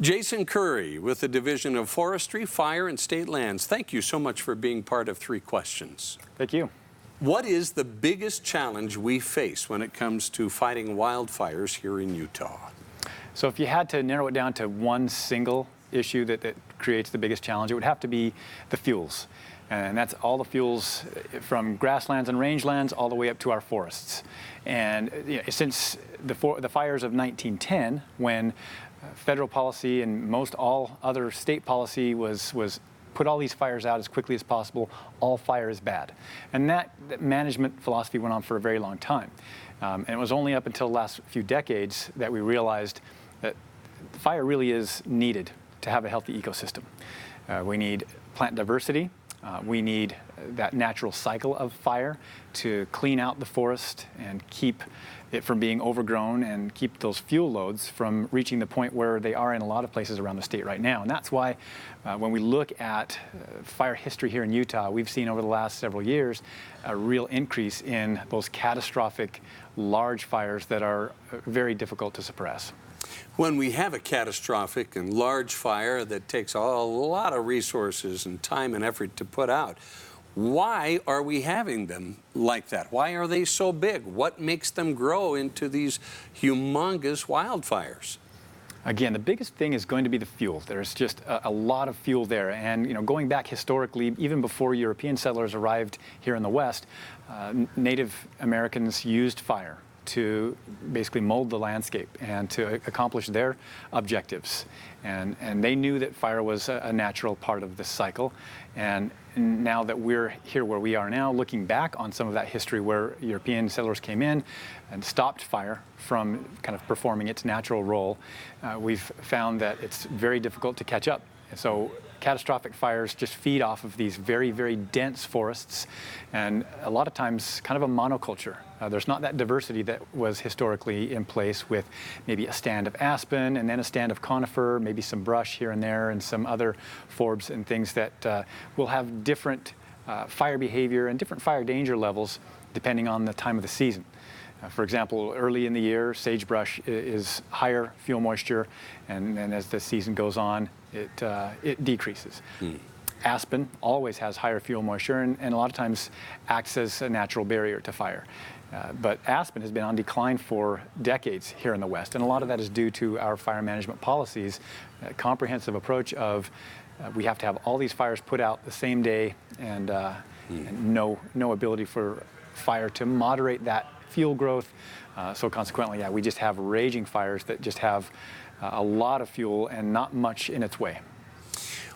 Jason Curry with the Division of Forestry, Fire, and State Lands. Thank you so much for being part of Three Questions. Thank you. What is the biggest challenge we face when it comes to fighting wildfires here in Utah? So if you had to narrow it down to one single issue that creates the biggest challenge, it would have to be the fuels. And that's all the fuels from grasslands and rangelands all the way up to our forests. And since the fires of 1910, when federal policy and most all other state policy was put all these fires out as quickly as possible, all fire is bad. And that management philosophy went on for a very long time. And it was only up until the last few decades that we realized that fire really is needed to have a healthy ecosystem. We need plant diversity. We need that natural cycle of fire to clean out the forest and keep it from being overgrown and keep those fuel loads from reaching the point where they are in a lot of places around the state right now. And that's why when we look at fire history here in Utah, we've seen over the last several years a real increase in those catastrophic large fires that are very difficult to suppress. When we have a catastrophic and large fire that takes a lot of resources and time and effort to put out, why are we having them like that? Why are they so big? What makes them grow into these humongous wildfires? Again, the biggest thing is going to be the fuel. There's just a lot of fuel there. And going back historically, even before European settlers arrived here in the West, Native Americans used fire to basically mold the landscape and to accomplish their objectives. And they knew that fire was a natural part of this cycle. And now that we're here where we are now, looking back on some of that history where European settlers came in and stopped fire from kind of performing its natural role, we've found that it's very difficult to catch up. So catastrophic fires just feed off of these very, very dense forests, and a lot of times kind of a monoculture. There's not that diversity that was historically in place with maybe a stand of aspen and then a stand of conifer, maybe some brush here and there and some other forbs and things that will have different fire behavior and different fire danger levels depending on the time of the season. For example, early in the year, sagebrush is higher fuel moisture, and as the season goes on, it decreases. Aspen always has higher fuel moisture and a lot of times acts as a natural barrier to fire. But aspen has been on decline for decades here in the West, and a lot of that is due to our fire management policies, a comprehensive approach of we have to have all these fires put out the same day and no ability for fire to moderate that fuel growth. So consequently, we just have raging fires that just have a lot of fuel and not much in its way.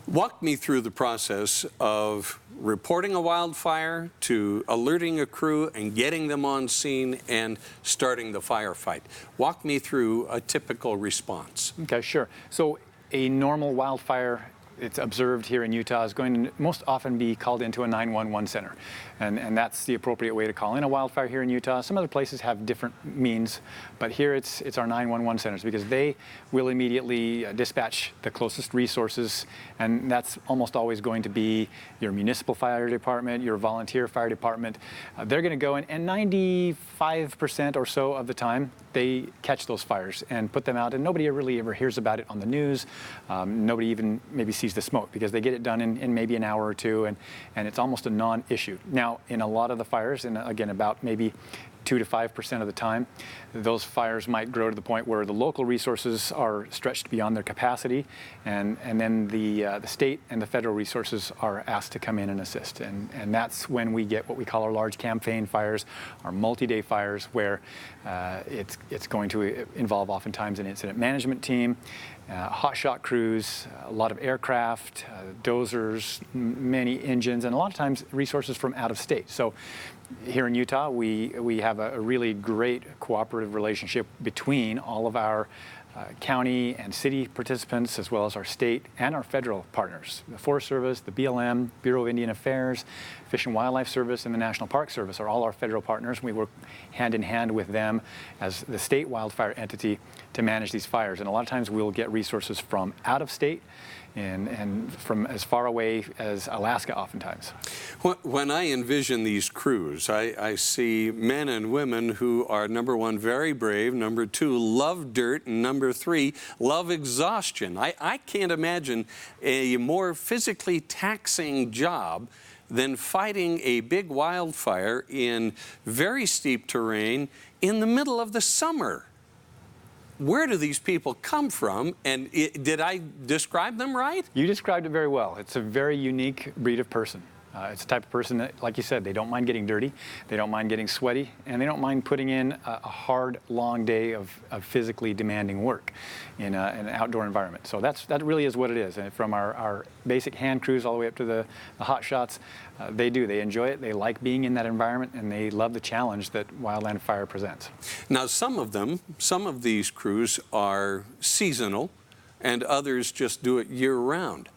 Walk me through the process of reporting a wildfire to alerting a crew and getting them on scene and starting the firefight. Walk me through a typical response. Okay, sure. So a normal wildfire, it's observed here in Utah, is going to most often be called into a 911 center. And that's the appropriate way to call in a wildfire here in Utah. Some other places have different means, but here it's our 911 centers because they will immediately dispatch the closest resources, and that's almost always going to be your municipal fire department, your volunteer fire department. They're going to go in, and 95% or so of the time, they catch those fires and put them out, and nobody really ever hears about it on the news. Nobody even maybe sees the smoke because they get it done in maybe an hour or two, and it's almost a non-issue. Now, in a lot of the fires, and again, about maybe 2 to 5% of the time, those fires might grow to the point where the local resources are stretched beyond their capacity, and then the state and the federal resources are asked to come in and assist. And that's when we get what we call our large campaign fires, our multi-day fires, where it's going to involve oftentimes an incident management team, hotshot crews, a lot of aircraft, dozers, many engines, and a lot of times resources from out of state. So here in Utah, we have a really great cooperative relationship between all of our county and city participants, as well as our state and our federal partners. The Forest Service, the BLM, Bureau of Indian Affairs, Fish and Wildlife Service, and the National Park Service are all our federal partners. We work hand in hand with them as the state wildfire entity to manage these fires. And a lot of times we'll get resources from out of state and from as far away as Alaska oftentimes. When I envision these crews, I see men and women who are, number one, very brave, number two, love dirt, and number three, love exhaustion. I can't imagine a more physically taxing job than fighting a big wildfire in very steep terrain in the middle of the summer. Where do these people come from? And did I describe them right? You described it very well. It's a very unique breed of person. It's the type of person that, like you said, they don't mind getting dirty, they don't mind getting sweaty, and they don't mind putting in a hard, long day of physically demanding work in an outdoor environment. So that really is what it is. And from our basic hand crews all the way up to the hot shots, they enjoy it, they like being in that environment, and they love the challenge that wildland fire presents. Now, some of these crews are seasonal, and others just do it year-round.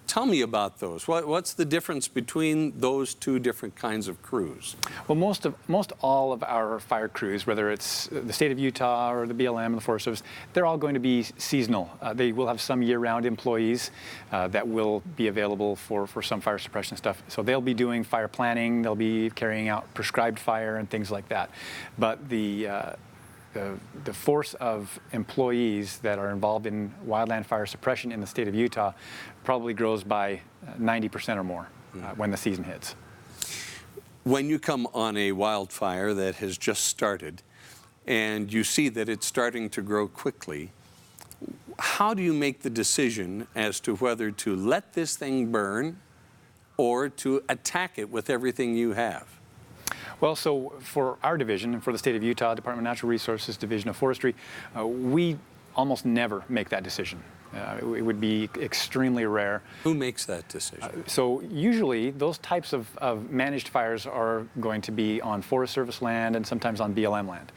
Tell me about those. What's the difference between those two different kinds of crews? Well, most all of our fire crews, whether it's the state of Utah or the BLM and the Forest Service, they're all going to be seasonal. They will have some year-round employees that will be available for some fire suppression stuff. So they'll be doing fire planning, they'll be carrying out prescribed fire and things like that. But the force of employees that are involved in wildland fire suppression in the state of Utah probably grows by 90% or more when the season hits. When you come on a wildfire that has just started and you see that it's starting to grow quickly, how do you make the decision as to whether to let this thing burn or to attack it with everything you have? Well, so for our division, and for the state of Utah, Department of Natural Resources, Division of Forestry, we almost never make that decision. It would be extremely rare. Who makes that decision? So usually those types of managed fires are going to be on Forest Service land and sometimes on BLM land.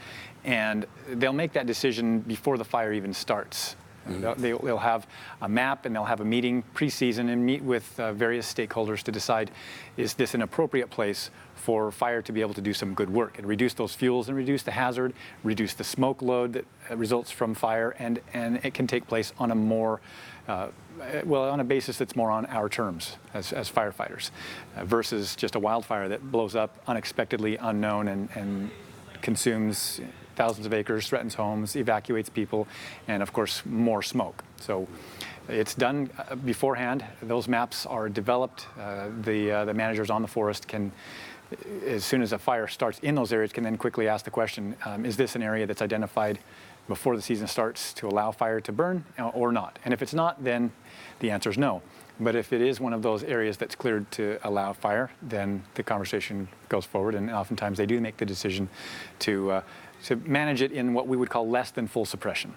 And they'll make that decision before the fire even starts. Mm-hmm. They'll have a map and they'll have a meeting pre-season and meet with various stakeholders to decide, is this an appropriate place for fire to be able to do some good work and reduce those fuels and reduce the hazard, reduce the smoke load that results from fire, and it can take place on a more, on a basis that's more on our terms as firefighters versus just a wildfire that blows up unexpectedly, unknown, and consumes thousands of acres, threatens homes, evacuates people, and of course more smoke. So it's done beforehand. Those maps are developed. The managers on the forest can, as soon as a fire starts in those areas, can then quickly ask the question, is this an area that's identified before the season starts to allow fire to burn or not? And if it's not, then the answer is no. But if it is one of those areas that's cleared to allow fire, then the conversation goes forward, and oftentimes they do make the decision to manage it in what we would call less than full suppression.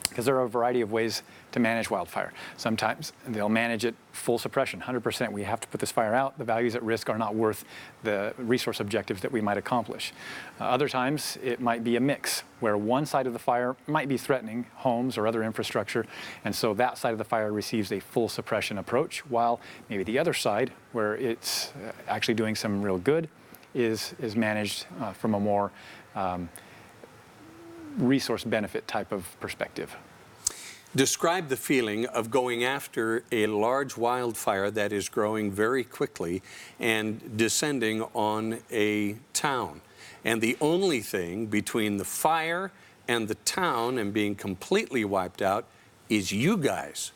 Because there are a variety of ways to manage wildfire. Sometimes they'll manage it full suppression, 100%. We have to put this fire out. The values at risk are not worth the resource objectives that we might accomplish. Other times it might be a mix where one side of the fire might be threatening homes or other infrastructure, and so that side of the fire receives a full suppression approach, while maybe the other side, where it's actually doing some real good, is managed from a more resource benefit type of perspective. Describe the feeling of going after a large wildfire that is growing very quickly and descending on a town. And the only thing between the fire and the town and being completely wiped out is you guys.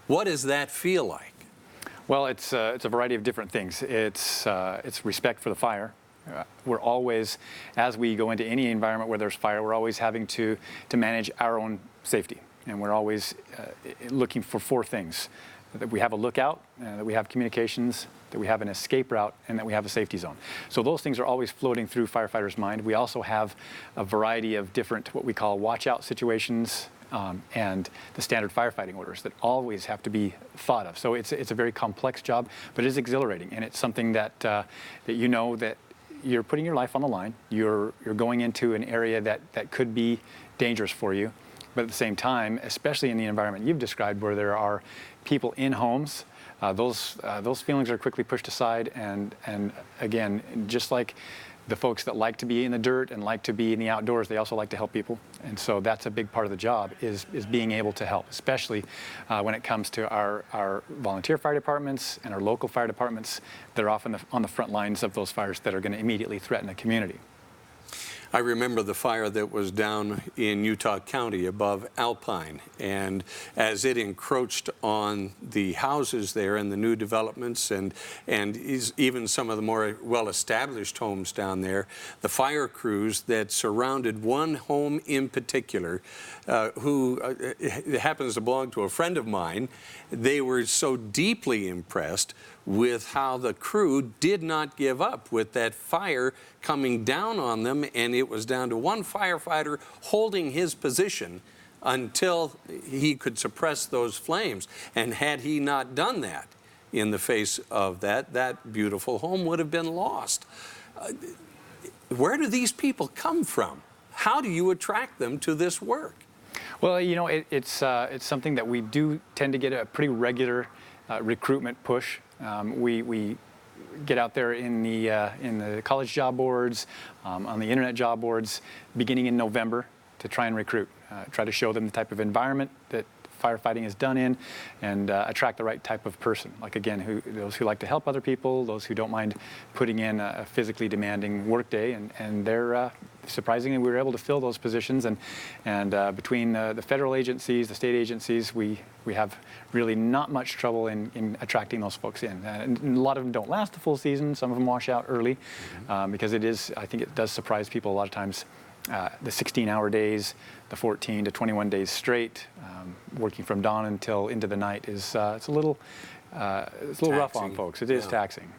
What does that feel like? Well, it's a variety of different things. It's respect for the fire. We're always, as we go into any environment where there's fire, we're always having to manage our own safety. And we're always looking for four things: that we have a lookout, that we have communications, that we have an escape route, and that we have a safety zone. So those things are always floating through firefighters' mind. We also have a variety of different, what we call watch-out situations, and the standard firefighting orders that always have to be thought of. So it's a very complex job, but it is exhilarating, and it's something that that you know that you're putting your life on the line. You're going into an area that could be dangerous for you, but at the same time, especially in the environment you've described, where there are people in homes, those feelings are quickly pushed aside. And again, just like the folks that like to be in the dirt and like to be in the outdoors, they also like to help people. And so that's a big part of the job, is being able to help, especially when it comes to our volunteer fire departments and our local fire departments. They're often on the front lines of those fires that are going to immediately threaten a community. I remember the fire that was down in Utah County above Alpine, and as it encroached on the houses there and the new developments and even some of the more well-established homes down there, the fire crews that surrounded one home in particular, who happens to belong to a friend of mine, they were so deeply impressed with how the crew did not give up with that fire coming down on them, and it was down to one firefighter holding his position until he could suppress those flames. And had he not done that, in the face of that beautiful home would have been lost. Where do these people come from? How do you attract them to this work? Well, you know, it's something that we do tend to get a pretty regular recruitment push. We get out there in the college job boards, on the internet job boards, beginning in November, to try and recruit, try to show them the type of environment that firefighting is done in, and attract the right type of person. Like, again, those who like to help other people, those who don't mind putting in a physically demanding workday, and they're surprisingly, we were able to fill those positions, and between the federal agencies, the state agencies, we have really not much trouble in attracting those folks in. And a lot of them don't last the full season. Some of them wash out early, because I think it does surprise people a lot of times. The 16-hour days, the 14 to 21 days straight, working from dawn until into the night is it's a little rough on folks. It is taxing.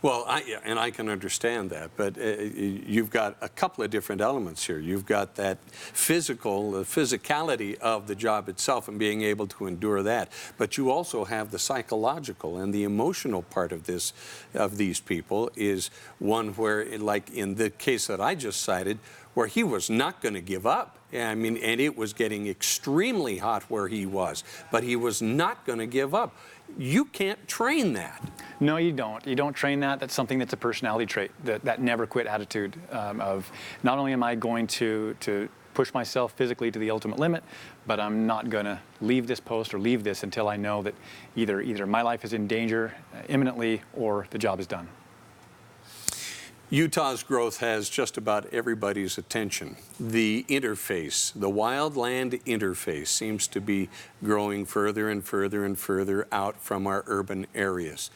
Well, I can understand that, but you've got a couple of different elements here. You've got that the physicality of the job itself and being able to endure that, but you also have the psychological and the emotional part of these people is one where, like in the case that I just cited, where he was not going to give up. I mean, and it was getting extremely hot where he was, but he was not going to give up. You can't train that. No, you don't. You don't train that. That's something that's a personality trait, that never quit attitude of not only am I going to push myself physically to the ultimate limit, but I'm not going to leave this post or leave this until I know that either my life is in danger imminently or the job is done. Utah's growth has just about everybody's attention. The interface, the wildland interface, seems to be growing further and further and further out from our urban areas.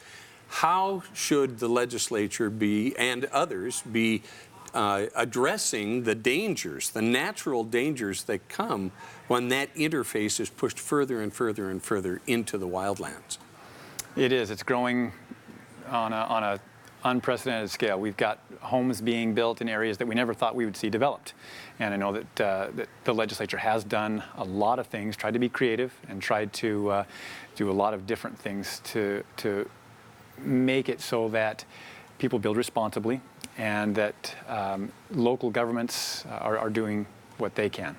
How should the legislature be, and others, be addressing the dangers, the natural dangers that come when that interface is pushed further and further and further into the wildlands? It is. It's growing on a unprecedented scale. We've got homes being built in areas that we never thought we would see developed. And I know that the legislature has done a lot of things, tried to be creative, and tried to do a lot of different things to make it so that people build responsibly, and that local governments are doing what they can.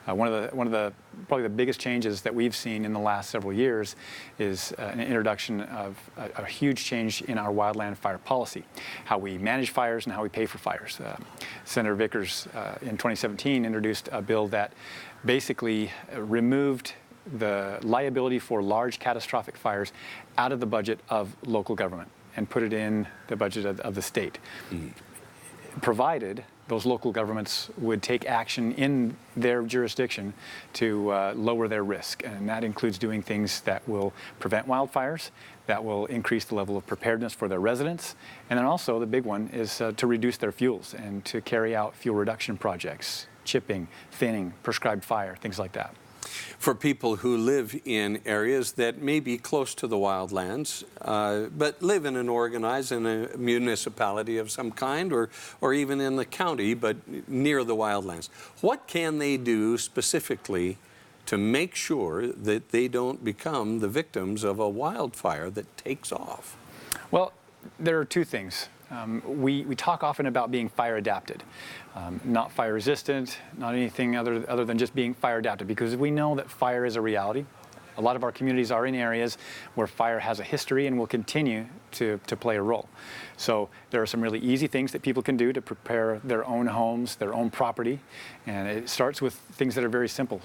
One of the probably the biggest changes that we've seen in the last several years is an introduction of a huge change in our wildland fire policy, how we manage fires and how we pay for fires. Senator Vickers in 2017 introduced a bill that basically removed the liability for large catastrophic fires out of the budget of local government and put it in the budget of the state, provided those local governments would take action in their jurisdiction to lower their risk. And that includes doing things that will prevent wildfires, that will increase the level of preparedness for their residents, and then also the big one is to reduce their fuels and to carry out fuel reduction projects, chipping, thinning, prescribed fire, things like that. For people who live in areas that may be close to the wildlands, but live in a municipality of some kind, or even in the county, but near the wildlands, what can they do specifically to make sure that they don't become the victims of a wildfire that takes off? Well, there are two things. We talk often about being fire adapted, not fire resistant, not anything other than just being fire adapted, because we know that fire is a reality. A lot of our communities are in areas where fire has a history and will continue to play a role. So there are some really easy things that people can do to prepare their own homes, their own property. And it starts with things that are very simple,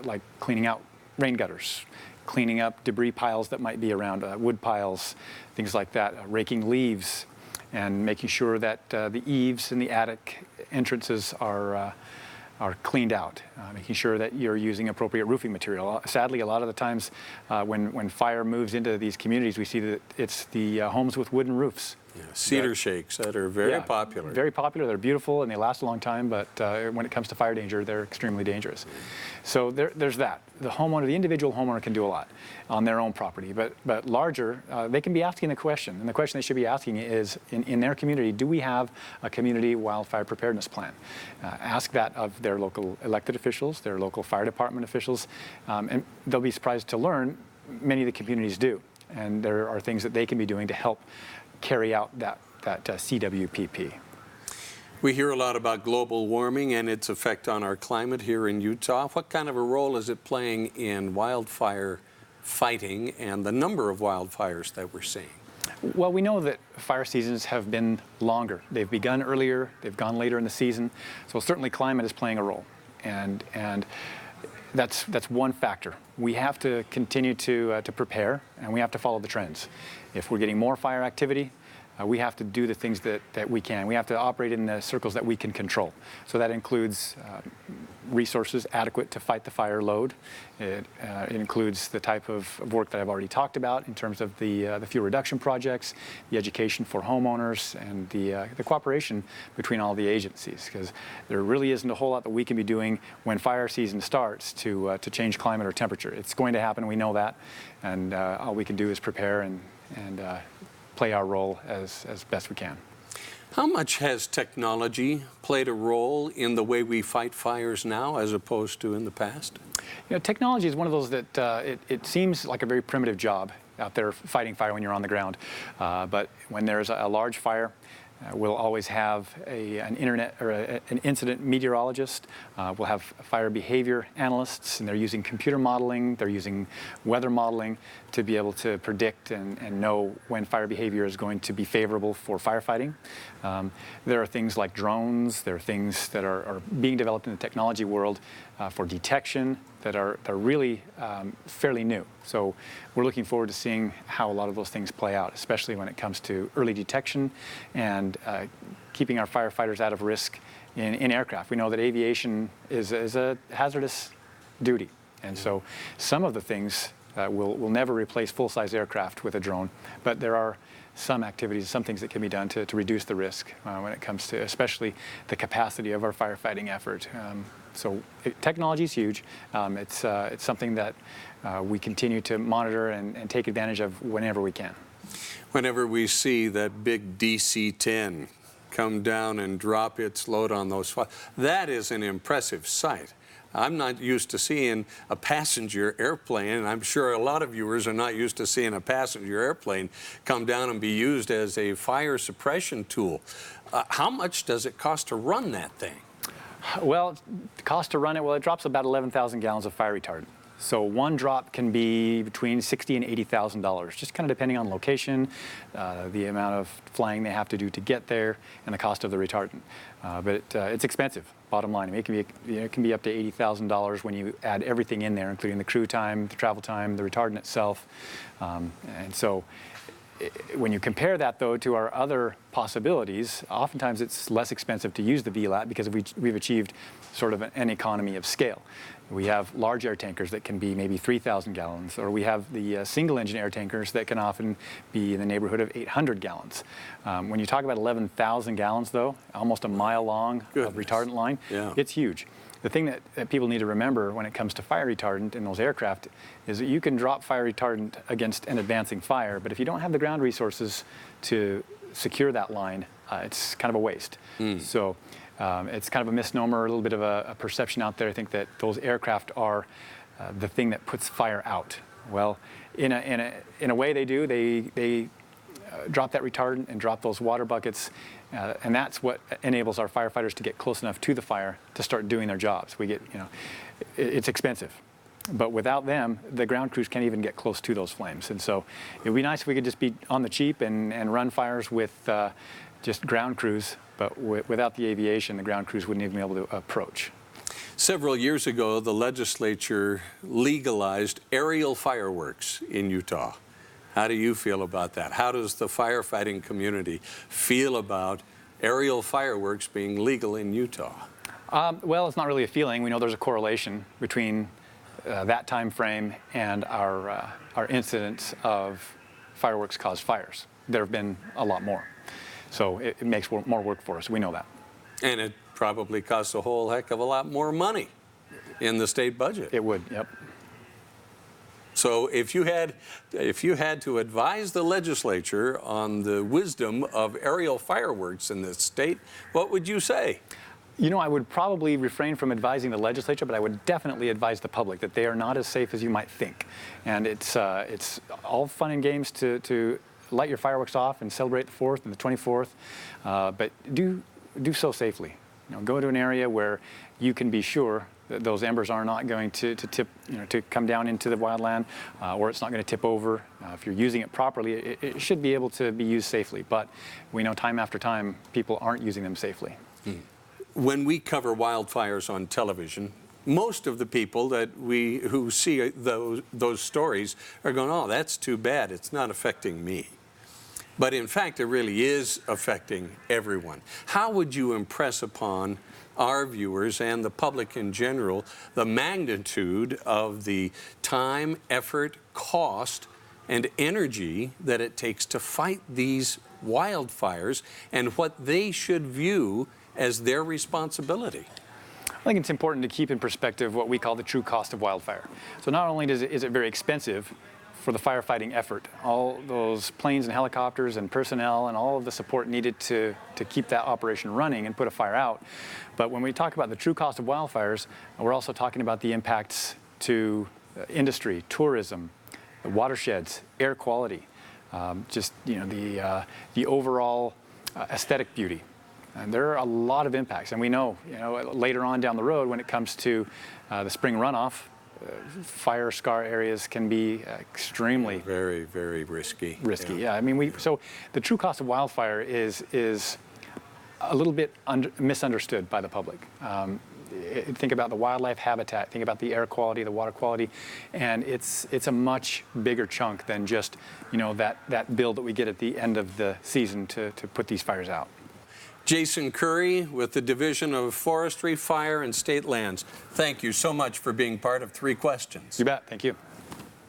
like cleaning out rain gutters, cleaning up debris piles that might be around, wood piles, things like that, raking leaves, and making sure that the eaves and the attic entrances are cleaned out, making sure that you're using appropriate roofing material. Sadly, a lot of the times when fire moves into these communities, we see that it's the homes with wooden roofs. Yeah, cedar shakes that are very popular. Very popular. They're beautiful and they last a long time, but when it comes to fire danger, they're extremely dangerous. So there's that. The homeowner, the individual homeowner can do a lot on their own property, but larger, they can be asking the question, and the question they should be asking is, in their community, do we have a community wildfire preparedness plan? Ask that of their local elected officials, their local fire department officials, and they'll be surprised to learn many of the communities do, and there are things that they can be doing to help carry out that CWPP. We hear a lot about global warming and its effect on our climate here in Utah. What kind of a role is it playing in wildfire fighting and the number of wildfires that we're seeing? Well, we know that fire seasons have been longer. They've begun earlier, they've gone later in the season, so certainly climate is playing a role. And that's one factor. We have to continue to prepare, and we have to follow the trends. If we're getting more fire activity, we have to do the things that we can. We have to operate in the circles that we can control. So that includes resources adequate to fight the fire load. It includes the type of work that I've already talked about in terms of the fuel reduction projects, the education for homeowners, and the cooperation between all the agencies, because there really isn't a whole lot that we can be doing when fire season starts to change climate or temperature. It's going to happen, we know that, and all we can do is prepare and play our role as best we can. How much has technology played a role in the way we fight fires now as opposed to in the past? You know, technology is one of those that it seems like a very primitive job out there fighting fire when you're on the ground. But when there's a large fire, we'll always have an incident meteorologist. We'll have fire behavior analysts, and they're using computer modeling, they're using weather modeling to be able to predict and know when fire behavior is going to be favorable for firefighting. There are things like drones, there are things that are being developed in the technology world for detection that are really fairly new. So we're looking forward to seeing how a lot of those things play out, especially when it comes to early detection and keeping our firefighters out of risk in aircraft. We know that aviation is a hazardous duty, and so some of the things will never replace full-size aircraft with a drone, but there are some activities, some things that can be done to reduce the risk when it comes to especially the capacity of our firefighting effort. So technology is huge. It's something that we continue to monitor and take advantage of whenever we can. Whenever we see that big DC-10 come down and drop its load on those fires, that is an impressive sight. I'm not used to seeing a passenger airplane, and I'm sure a lot of viewers are not used to seeing a passenger airplane come down and be used as a fire suppression tool. How much does it cost to run that thing? Well, the cost to run it, well, it drops about 11,000 gallons of fire retardant. So one drop can be between $60,000 and $80,000, just kind of depending on location, the amount of flying they have to do to get there, and the cost of the retardant. But it's expensive, bottom line. I mean, it can be up to $80,000 when you add everything in there, including the crew time, the travel time, the retardant itself. And so when you compare that, though, to our other possibilities, oftentimes it's less expensive to use the VLAT because we've achieved sort of an economy of scale. We have large air tankers that can be maybe 3,000 gallons, or we have the single-engine air tankers that can often be in the neighborhood of 800 gallons. When you talk about 11,000 gallons, though, almost a mile long of retardant line, it's huge. The thing that people need to remember when it comes to fire retardant in those aircraft is that you can drop fire retardant against an advancing fire, but if you don't have the ground resources to secure that line, it's kind of a waste. So it's kind of a misnomer, a little bit of a perception out there. I think that those aircraft are the thing that puts fire out. Well, in a way they do. They drop that retardant and drop those water buckets, and that's what enables our firefighters to get close enough to the fire to start doing their jobs. We get, it's expensive. But without them, the ground crews can't even get close to those flames. And so it would be nice if we could just be on the cheap and run fires with just ground crews, but without the aviation, the ground crews wouldn't even be able to approach. Several years ago, the legislature legalized aerial fireworks in Utah. How do you feel about that? How does the firefighting community feel about aerial fireworks being legal in Utah? Well, it's not really a feeling. We know there's a correlation between that time frame and our incidents of fireworks caused fires. There have been a lot more. So it makes more work for us. We know that. And it probably costs a whole heck of a lot more money in the state budget. It would, yep. So if you had to advise the legislature on the wisdom of aerial fireworks in this state, what would you say? You know, I would probably refrain from advising the legislature, but I would definitely advise the public that they are not as safe as you might think. And it's all fun and games to light your fireworks off and celebrate the 4th and the 24th, but do so safely. You know, go to an area where you can be sure that those embers are not going to tip, to come down into the wildland, or it's not going to tip over. If you're using it properly, it should be able to be used safely. But we know time after time people aren't using them safely. When we cover wildfires on television, most of the people who see those stories are going, "Oh, that's too bad. It's not affecting me." But in fact, it really is affecting everyone. How would you impress upon our viewers and the public in general the magnitude of the time, effort, cost, and energy that it takes to fight these wildfires and what they should view as their responsibility? I think it's important to keep in perspective what we call the true cost of wildfire. So not only is it very expensive for the firefighting effort, all those planes and helicopters and personnel and all of the support needed to keep that operation running and put a fire out, but when we talk about the true cost of wildfires, we're also talking about the impacts to industry, tourism, the watersheds, air quality, the overall aesthetic beauty. And there are a lot of impacts, and we know, later on down the road when it comes to the spring runoff, fire scar areas can be extremely very, very risky. Yeah. I mean, so the true cost of wildfire is a little bit misunderstood by the public. Think about the wildlife habitat, think about the air quality, the water quality, and it's a much bigger chunk than just that bill that we get at the end of the season to put these fires out. Jason Curry with the Division of Forestry, Fire, and State Lands. Thank you so much for being part of 3 Questions. You bet. Thank you.